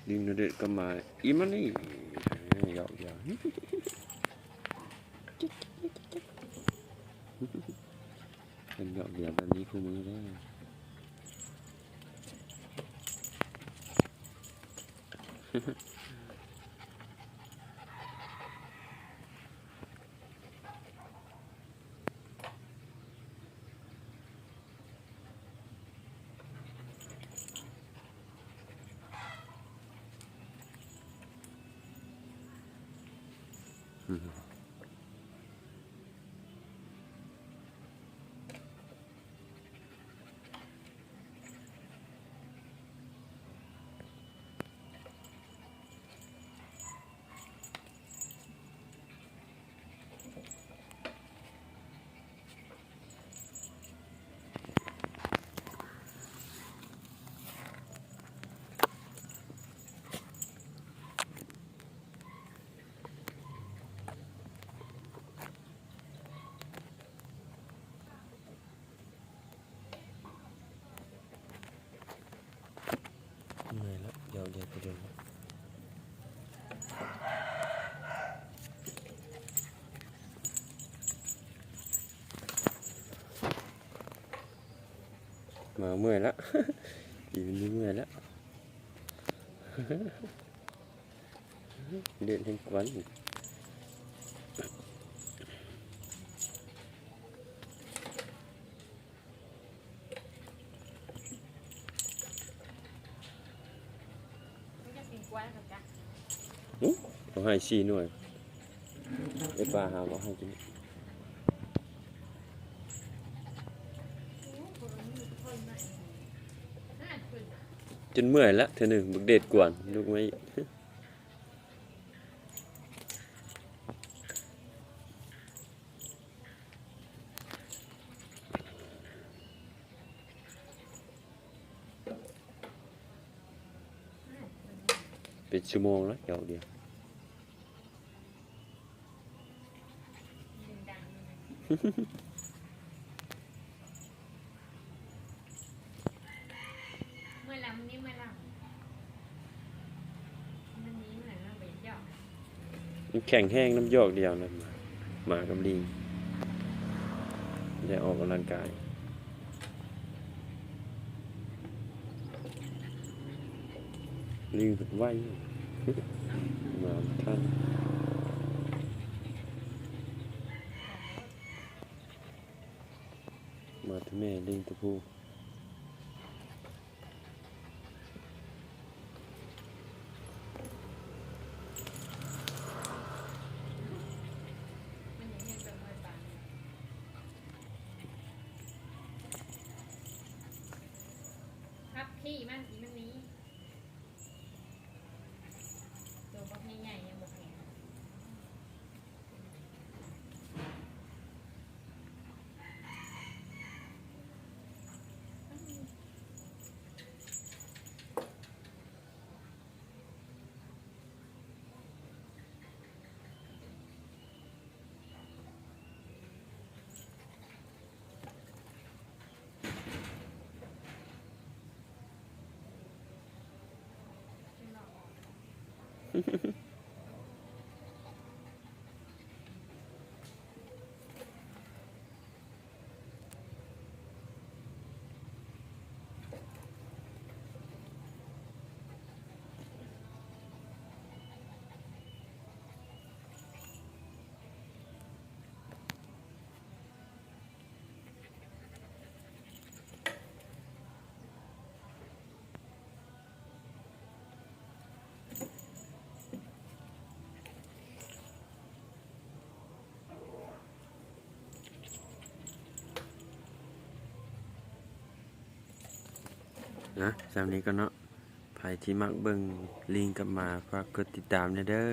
ลิงnó đệt cầm mà im ăn đi dạo dạo anh dạo dạo làm gì không mới đó này lắm dạo dạo cái đường mà mười lắm chỉ mình mười lắm điện thanh quán có hai xì nuôi cái ba hào có hai chín chân mười lắm thế nên bực đệt quản lúc mấyเป็นชั่วโมงแล้วเดี๋ยวเดียวเมื่อลำนี้เมื่อลำมันนี้เหมือนเราไปหยอก แข็งแห้งน้ำยอกเดียวนะหมากับลิงได้ออกกำลังกายลิงฝึกว่ายมาท่านมาที่แม่ลิงตัวผู้ครับพี่มันอีมันนี้ตัวบักใหญ่ๆยังบักแหงนะสามนี้ก็เนาะใครที่มักเบิ่งลิงกับหมาฝากกดติดตามเด้อ